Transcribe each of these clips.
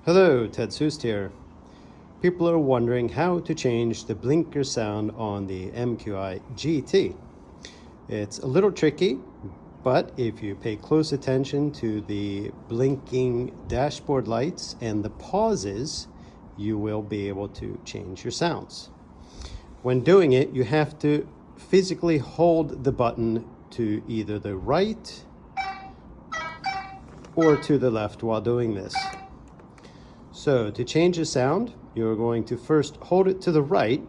Hello, Ted Seuss here. People are wondering how to change the blinker sound on the MQi GT. It's a little tricky, but if you pay close attention to the blinking dashboard lights and the pauses, you will be able to change your sounds. When doing it, you have to physically hold the button to either the right or to the left while doing this. So to change the sound, you're going to first hold it to the right,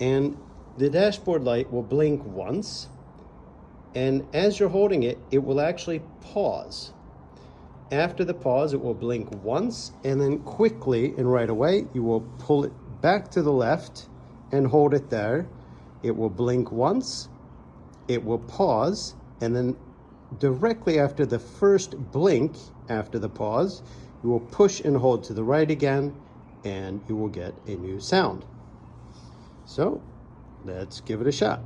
and the dashboard light will blink once, and as you're holding it, it will actually pause. After the pause, it will blink once, and then quickly and right away, you will pull it back to the left and hold it there. It will blink once, it will pause, and then directly after the first blink, after the pause, you will push and hold to the right again, and you will get a new sound. So let's give it a shot.